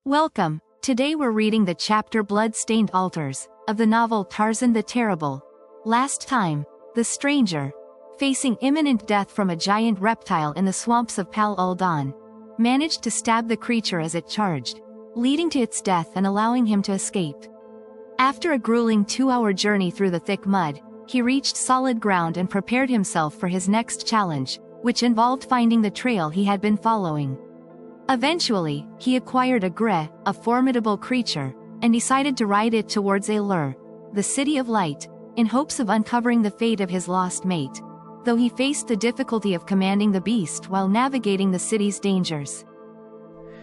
Welcome. Today we're reading the chapter Blood-Stained Altars of the novel Tarzan the Terrible. Last time, the stranger, facing imminent death from a giant reptile in the swamps of Pal Uldan, managed to stab the creature as it charged, leading to its death and allowing him to escape. After a grueling 2-hour journey through the thick mud, he reached solid ground and prepared himself for his next challenge, which involved finding the trail he had been following. Eventually, he acquired a gre, a formidable creature, and decided to ride it towards Alur, the City of Light, in hopes of uncovering the fate of his lost mate, though he faced the difficulty of commanding the beast while navigating the city's dangers.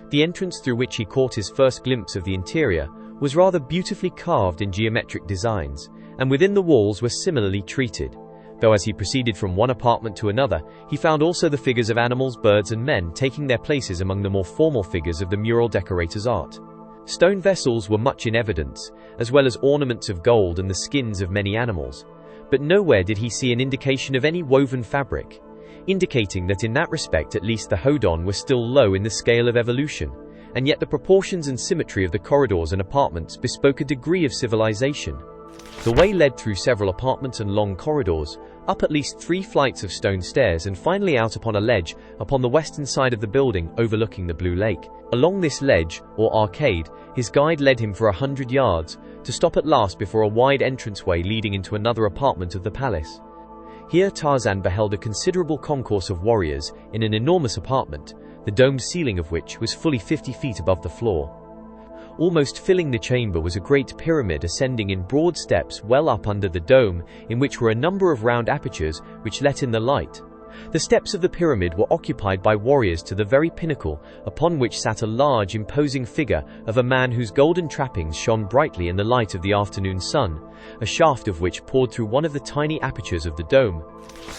The entrance through which he caught his first glimpse of the interior was rather beautifully carved in geometric designs, and within the walls were similarly treated, though as he proceeded from one apartment to another, he found also the figures of animals, birds and men taking their places among the more formal figures of the mural decorator's art. Stone vessels were much in evidence, as well as ornaments of gold and the skins of many animals, but nowhere did he see an indication of any woven fabric, indicating that in that respect at least the Hodon were still low in the scale of evolution, and yet the proportions and symmetry of the corridors and apartments bespoke a degree of civilization. The way led through several apartments and long corridors, up at least 3 flights of stone stairs and finally out upon a ledge upon the western side of the building overlooking the blue lake. Along this ledge, or arcade, his guide led him for 100 yards, to stop at last before a wide entranceway leading into another apartment of the palace. Here Tarzan beheld a considerable concourse of warriors in an enormous apartment, the domed ceiling of which was fully 50 feet above the floor. Almost filling the chamber was a great pyramid ascending in broad steps well up under the dome, in which were a number of round apertures which let in the light. The steps of the pyramid were occupied by warriors to the very pinnacle, upon which sat a large, imposing figure of a man whose golden trappings shone brightly in the light of the afternoon sun, a shaft of which poured through one of the tiny apertures of the dome.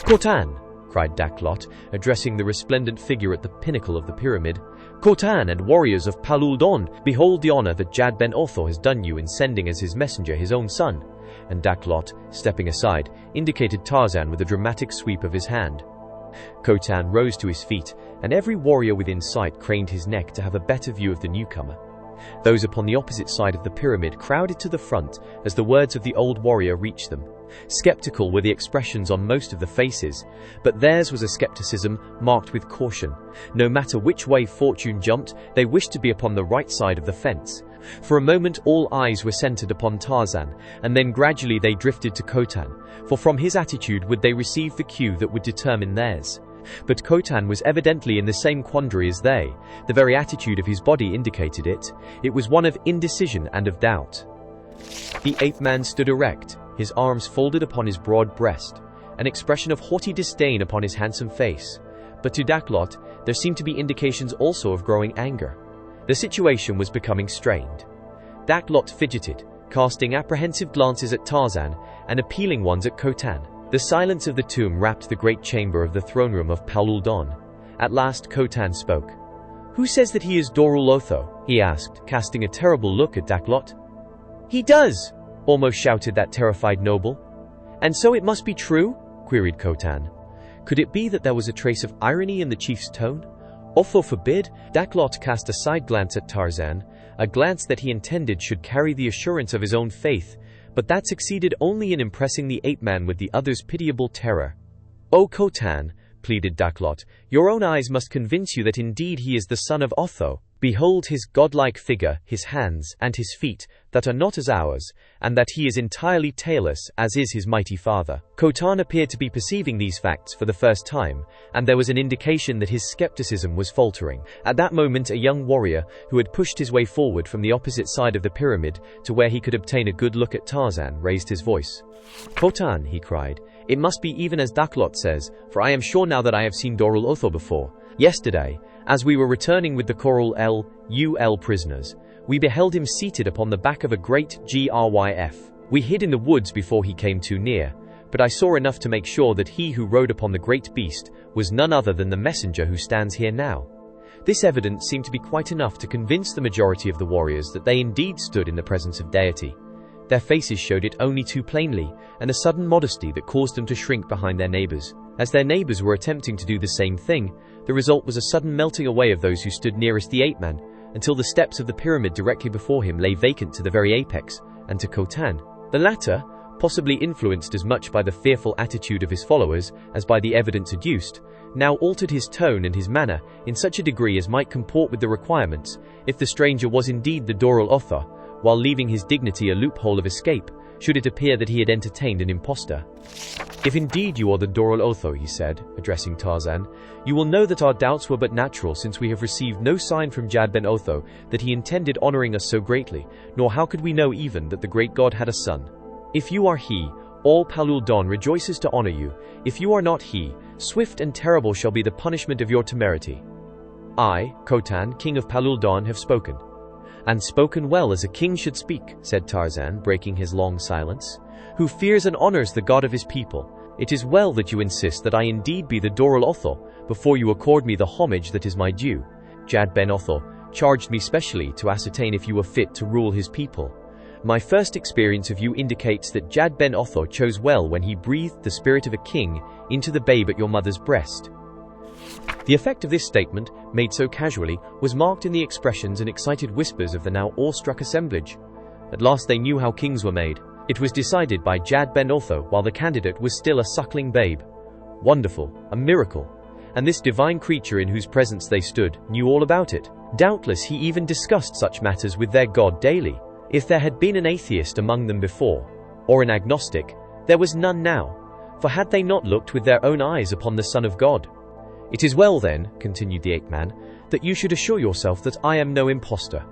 "Khotan!" cried Daklot, addressing the resplendent figure at the pinnacle of the pyramid. "Khotan and warriors of Pal Uldan, behold the honor that Jad ben Otho has done you in sending as his messenger his own son." And Daklot, stepping aside, indicated Tarzan with a dramatic sweep of his hand. Khotan rose to his feet, and every warrior within sight craned his neck to have a better view of the newcomer. Those upon the opposite side of the pyramid crowded to the front as the words of the old warrior reached them. Skeptical were the expressions on most of the faces, but theirs was a skepticism marked with caution. No matter which way fortune jumped, they wished to be upon the right side of the fence. For a moment all eyes were centered upon Tarzan, and then gradually they drifted to Khotan, for from his attitude would they receive the cue that would determine theirs. But Khotan was evidently in the same quandary as they. The very attitude of his body indicated it. It was one of indecision and of doubt. The ape-man stood erect, his arms folded upon his broad breast, an expression of haughty disdain upon his handsome face. But to Daklot, there seemed to be indications also of growing anger. The situation was becoming strained. Daklot fidgeted, casting apprehensive glances at Tarzan and appealing ones at Khotan. The silence of the tomb wrapped the great chamber of the throne room of Pal Uldan. At last Khotan spoke. "Who says that he is Dorul Otho?" he asked, casting a terrible look at Daklot. "He does!" almost shouted that terrified noble. "And so it must be true?" queried Khotan. Could it be that there was a trace of irony in the chief's tone? Otho forbid! Daklot cast a side glance at Tarzan, a glance that he intended should carry the assurance of his own faith, but that succeeded only in impressing the ape-man with the other's pitiable terror. "O Khotan," pleaded Daklot, "your own eyes must convince you that indeed he is the son of Otho. Behold his godlike figure, his hands, and his feet, that are not as ours, and that he is entirely tailless, as is his mighty father." Khotan appeared to be perceiving these facts for the first time, and there was an indication that his skepticism was faltering. At that moment a young warrior, who had pushed his way forward from the opposite side of the pyramid to where he could obtain a good look at Tarzan, raised his voice. "Khotan," he cried, "it must be even as Daklot says, for I am sure now that I have seen Dorul Otho before. Yesterday, as we were returning with the Coral Ul prisoners, we beheld him seated upon the back of a great gryf. We hid in the woods before he came too near, but I saw enough to make sure that he who rode upon the great beast was none other than the messenger who stands here now." This evidence seemed to be quite enough to convince the majority of the warriors that they indeed stood in the presence of deity. Their faces showed it only too plainly, and a sudden modesty that caused them to shrink behind their neighbors. As their neighbors were attempting to do the same thing, the result was a sudden melting away of those who stood nearest the ape-man, until the steps of the pyramid directly before him lay vacant to the very apex, and to Khotan. The latter, possibly influenced as much by the fearful attitude of his followers as by the evidence adduced, now altered his tone and his manner in such a degree as might comport with the requirements, if the stranger was indeed the Doral Otho, while leaving his dignity a loophole of escape, should it appear that he had entertained an impostor. "If indeed you are the Doral Otho," he said, addressing Tarzan, "you will know that our doubts were but natural, since we have received no sign from Jad ben Otho that he intended honoring us so greatly, nor how could we know even that the great god had a son. If you are he, all Palul Don rejoices to honor you. If you are not he, swift and terrible shall be the punishment of your temerity. I, Khotan, king of Palul Don, have spoken." "And spoken well, as a king should speak," said Tarzan, breaking his long silence, "who fears and honors the god of his people. It is well that you insist that I indeed be the Doral Otho, before you accord me the homage that is my due. Jad ben Otho charged me specially to ascertain if you were fit to rule his people. My first experience of you indicates that Jad ben Otho chose well when he breathed the spirit of a king into the babe at your mother's breast." The effect of this statement, made so casually, was marked in the expressions and excited whispers of the now awestruck assemblage. At last they knew how kings were made. It was decided by Jad ben Otho while the candidate was still a suckling babe. Wonderful, a miracle. And this divine creature in whose presence they stood knew all about it. Doubtless he even discussed such matters with their god daily. If there had been an atheist among them before, or an agnostic, there was none now, for had they not looked with their own eyes upon the Son of God? "It is well then," continued the ape-man, "that you should assure yourself that I am no impostor.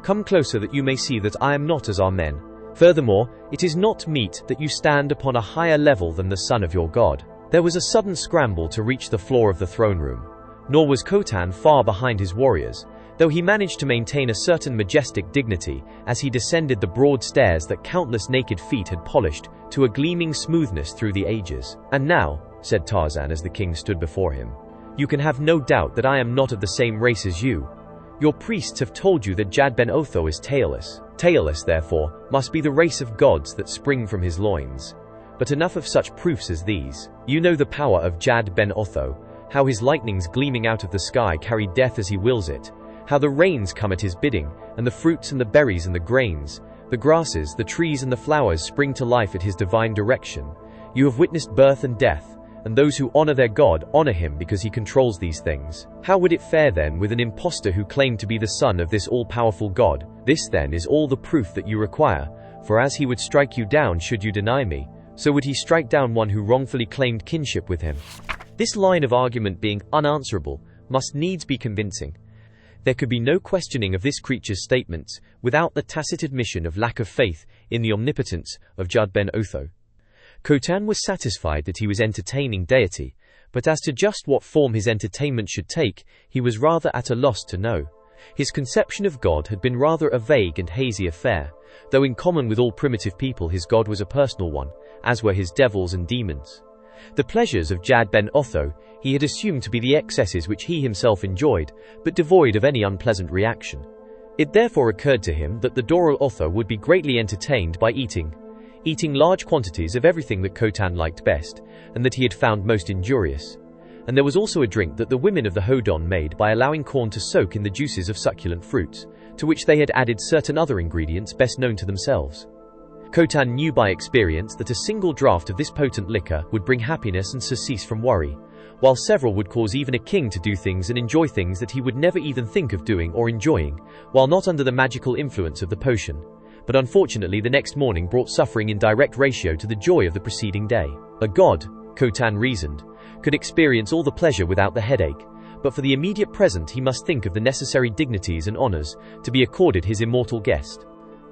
Come closer that you may see that I am not as our men. Furthermore, it is not meet that you stand upon a higher level than the son of your god." There was a sudden scramble to reach the floor of the throne room. Nor was Khotan far behind his warriors, though he managed to maintain a certain majestic dignity as he descended the broad stairs that countless naked feet had polished to a gleaming smoothness through the ages. "And now," said Tarzan as the king stood before him, "you can have no doubt that I am not of the same race as you. Your priests have told you that Jad ben Otho is tailless. Tailless, therefore, must be the race of gods that spring from his loins. But enough of such proofs as these. You know the power of Jad ben Otho, how his lightnings gleaming out of the sky carry death as he wills it, how the rains come at his bidding, and the fruits and the berries and the grains, the grasses, the trees and the flowers spring to life at his divine direction. You have witnessed birth and death, and those who honor their god honor him because he controls these things. How would it fare then with an impostor who claimed to be the son of this all-powerful god? This then is all the proof that you require, for as he would strike you down should you deny me, so would he strike down one who wrongfully claimed kinship with him." This line of argument being unanswerable must needs be convincing. There could be no questioning of this creature's statements without the tacit admission of lack of faith in the omnipotence of Jad ben Otho. Khotan was satisfied that he was entertaining deity, but as to just what form his entertainment should take, he was rather at a loss to know. His conception of God had been rather a vague and hazy affair, though in common with all primitive people his God was a personal one, as were his devils and demons. The pleasures of Jad ben Otho he had assumed to be the excesses which he himself enjoyed, but devoid of any unpleasant reaction. It therefore occurred to him that the Doral Otho would be greatly entertained by eating large quantities of everything that Khotan liked best, and that he had found most injurious. And there was also a drink that the women of the Hodon made by allowing corn to soak in the juices of succulent fruits, to which they had added certain other ingredients best known to themselves. Khotan knew by experience that a single draught of this potent liquor would bring happiness and surcease from worry, while several would cause even a king to do things and enjoy things that he would never even think of doing or enjoying, while not under the magical influence of the potion. But unfortunately the next morning brought suffering in direct ratio to the joy of the preceding day. A god, Khotan reasoned, could experience all the pleasure without the headache, but for the immediate present he must think of the necessary dignities and honors to be accorded his immortal guest.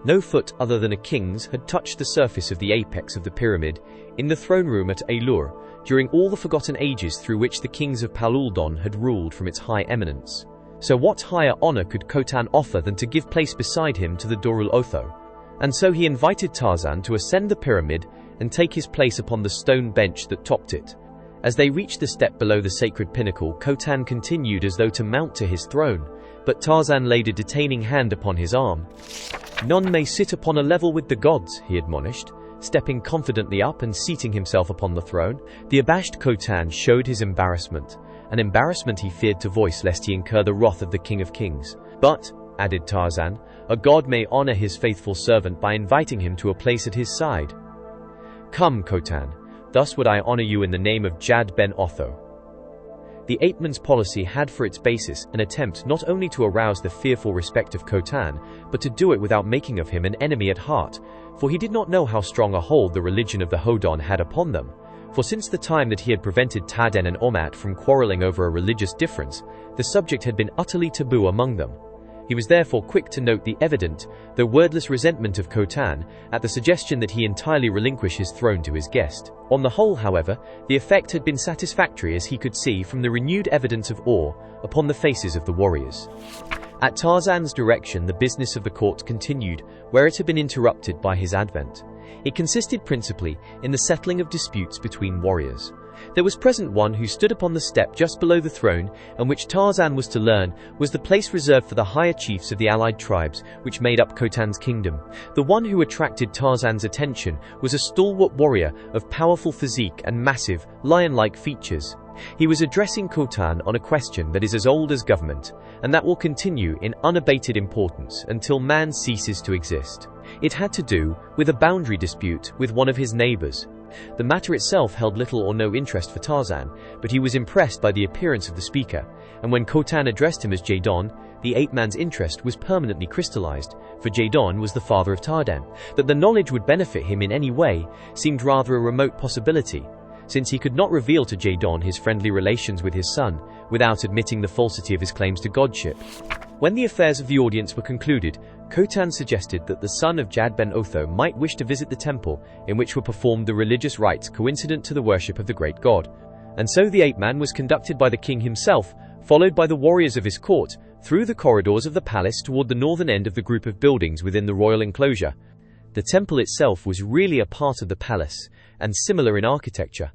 No foot other than a king's had touched the surface of the apex of the pyramid in the throne room at Alur during all the forgotten ages through which the kings of Paluldon had ruled from its high eminence. So what higher honor could Khotan offer than to give place beside him to the Doral Otho? And so he invited Tarzan to ascend the pyramid and take his place upon the stone bench that topped it. As they reached the step below the sacred pinnacle, Khotan continued as though to mount to his throne, but Tarzan laid a detaining hand upon his arm. "None may sit upon a level with the gods," he admonished, stepping confidently up and seating himself upon the throne. The abashed Khotan showed his embarrassment, an embarrassment he feared to voice lest he incur the wrath of the King of Kings. But, added Tarzan. "A god may honor his faithful servant by inviting him to a place at his side. Come, Khotan, thus would I honor you in the name of Jad ben Otho." The ape-man's policy had for its basis an attempt not only to arouse the fearful respect of Khotan, but to do it without making of him an enemy at heart, for he did not know how strong a hold the religion of the Hodon had upon them. For since the time that he had prevented Taden and Omat from quarreling over a religious difference, the subject had been utterly taboo among them. He was therefore quick to note the evident, though wordless resentment of Khotan at the suggestion that he entirely relinquish his throne to his guest. On the whole, however, the effect had been satisfactory, as he could see from the renewed evidence of awe upon the faces of the warriors. At Tarzan's direction, the business of the court continued where it had been interrupted by his advent. It consisted principally in the settling of disputes between warriors. There was present one who stood upon the step just below the throne, and which Tarzan was to learn was the place reserved for the higher chiefs of the allied tribes which made up Khotan's kingdom. The one who attracted Tarzan's attention was a stalwart warrior of powerful physique and massive, lion-like features. He was addressing Khotan on a question that is as old as government, and that will continue in unabated importance until man ceases to exist. It had to do with a boundary dispute with one of his neighbors. The matter itself held little or no interest for Tarzan, but he was impressed by the appearance of the speaker, and when Khotan addressed him as Jadon, the ape-man's interest was permanently crystallized, for Jadon was the father of Tarzan. That the knowledge would benefit him in any way seemed rather a remote possibility, since he could not reveal to Jadon his friendly relations with his son without admitting the falsity of his claims to godship. When the affairs of the audience were concluded, Khotan suggested that the son of Jad ben Otho might wish to visit the temple in which were performed the religious rites coincident to the worship of the great god. And so the ape-man was conducted by the king himself, followed by the warriors of his court, through the corridors of the palace toward the northern end of the group of buildings within the royal enclosure. The temple itself was really a part of the palace, and similar in architecture.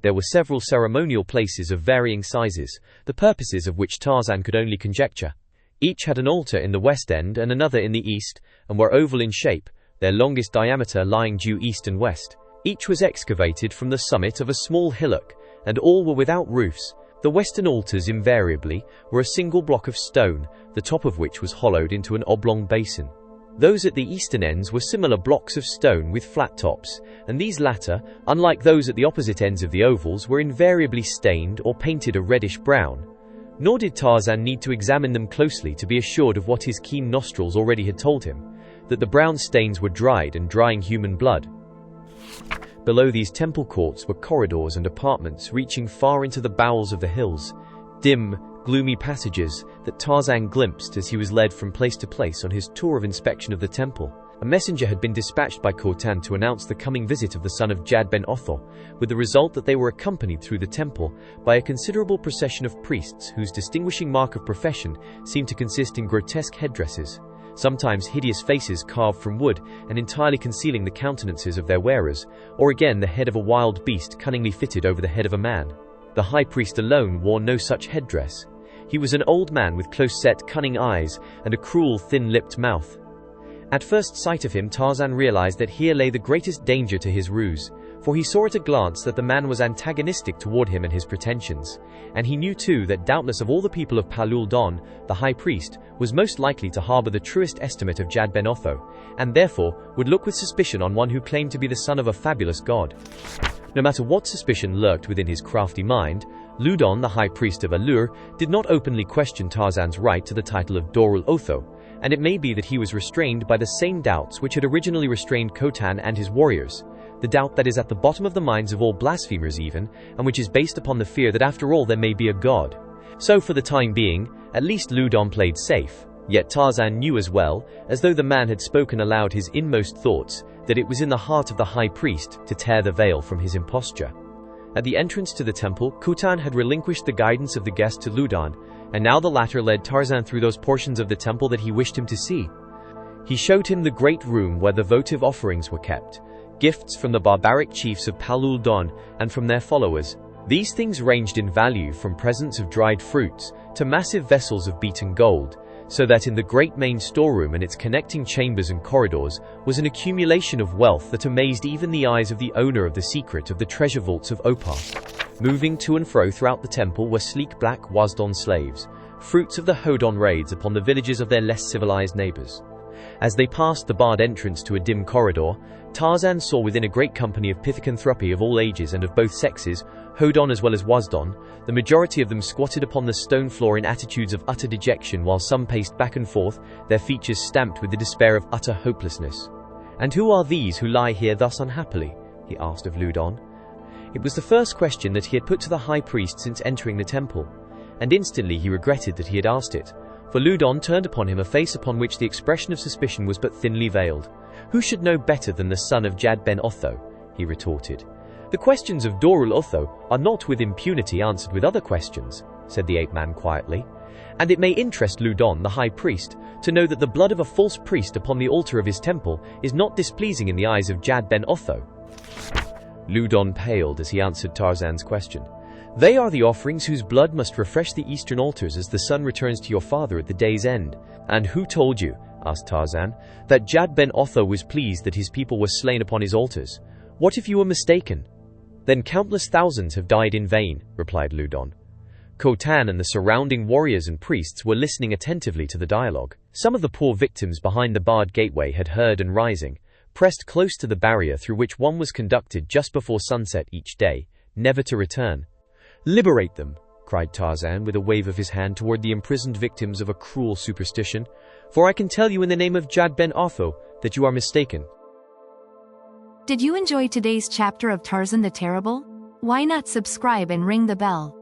There were several ceremonial places of varying sizes, the purposes of which Tarzan could only conjecture. Each had an altar in the west end and another in the east, and were oval in shape, their longest diameter lying due east and west. Each was excavated from the summit of a small hillock, and all were without roofs. The western altars invariably were a single block of stone, the top of which was hollowed into an oblong basin. Those at the eastern ends were similar blocks of stone with flat tops, and these latter, unlike those at the opposite ends of the ovals, were invariably stained or painted a reddish brown. Nor did Tarzan need to examine them closely to be assured of what his keen nostrils already had told him, that the brown stains were dried and drying human blood. Below these temple courts were corridors and apartments reaching far into the bowels of the hills, dim, gloomy passages that Tarzan glimpsed as he was led from place to place on his tour of inspection of the temple. A messenger had been dispatched by Khotan to announce the coming visit of the son of Jad ben Otho, with the result that they were accompanied through the temple by a considerable procession of priests whose distinguishing mark of profession seemed to consist in grotesque headdresses, sometimes hideous faces carved from wood and entirely concealing the countenances of their wearers, or again the head of a wild beast cunningly fitted over the head of a man. The high priest alone wore no such headdress. He was an old man with close-set, cunning eyes and a cruel, thin-lipped mouth. At first sight of him, Tarzan realized that here lay the greatest danger to his ruse, for he saw at a glance that the man was antagonistic toward him and his pretensions, and he knew too that doubtless of all the people of Palul Don, the high priest was most likely to harbor the truest estimate of Jad ben Otho, and therefore would look with suspicion on one who claimed to be the son of a fabulous god. No matter what suspicion lurked within his crafty mind, Ludon, the high priest of Allur, did not openly question Tarzan's right to the title of Dorul Otho, and it may be that he was restrained by the same doubts which had originally restrained Khotan and his warriors, the doubt that is at the bottom of the minds of all blasphemers even, and which is based upon the fear that after all there may be a god. So for the time being, at least Ludon played safe, yet Tarzan knew as well, as though the man had spoken aloud his inmost thoughts, that it was in the heart of the high priest to tear the veil from his imposture. At the entrance to the temple, Khotan had relinquished the guidance of the guest to Ludon, and now the latter led Tarzan through those portions of the temple that he wished him to see. He showed him the great room where the votive offerings were kept, gifts from the barbaric chiefs of Palul Don and from their followers. These things ranged in value from presents of dried fruits to massive vessels of beaten gold, so that in the great main storeroom and its connecting chambers and corridors was an accumulation of wealth that amazed even the eyes of the owner of the secret of the treasure vaults of Opar. Moving to and fro throughout the temple were sleek black Wazdon slaves, fruits of the Hodon raids upon the villages of their less civilized neighbors. As they passed the barred entrance to a dim corridor, Tarzan saw within a great company of Pithecanthropi of all ages and of both sexes, Hodon as well as Wasdon, the majority of them squatted upon the stone floor in attitudes of utter dejection, while some paced back and forth, their features stamped with the despair of utter hopelessness. "And who are these who lie here thus unhappily?" he asked of Ludon. It was the first question that he had put to the high priest since entering the temple, and instantly he regretted that he had asked it, for Ludon turned upon him a face upon which the expression of suspicion was but thinly veiled. "Who should know better than the son of Jad ben Otho?" he retorted. "The questions of Dorul Otho are not with impunity answered with other questions," said the ape-man quietly, "and it may interest Ludon, the high priest, to know that the blood of a false priest upon the altar of his temple is not displeasing in the eyes of Jad ben Otho." Ludon paled as he answered Tarzan's question. "They are the offerings whose blood must refresh the eastern altars as the sun returns to your father at the day's end." "And who told you," asked Tarzan, "that Jad ben Otho was pleased that his people were slain upon his altars? What if you were mistaken?" "Then countless thousands have died in vain," replied Ludon. Khotan and the surrounding warriors and priests were listening attentively to the dialogue. Some of the poor victims behind the barred gateway had heard and rising, pressed close to the barrier through which one was conducted just before sunset each day, never to return. "Liberate them!" cried Tarzan with a wave of his hand toward the imprisoned victims of a cruel superstition, "for I can tell you in the name of Jad ben Otho that you are mistaken." Did you enjoy today's chapter of Tarzan the Terrible? Why not subscribe and ring the bell?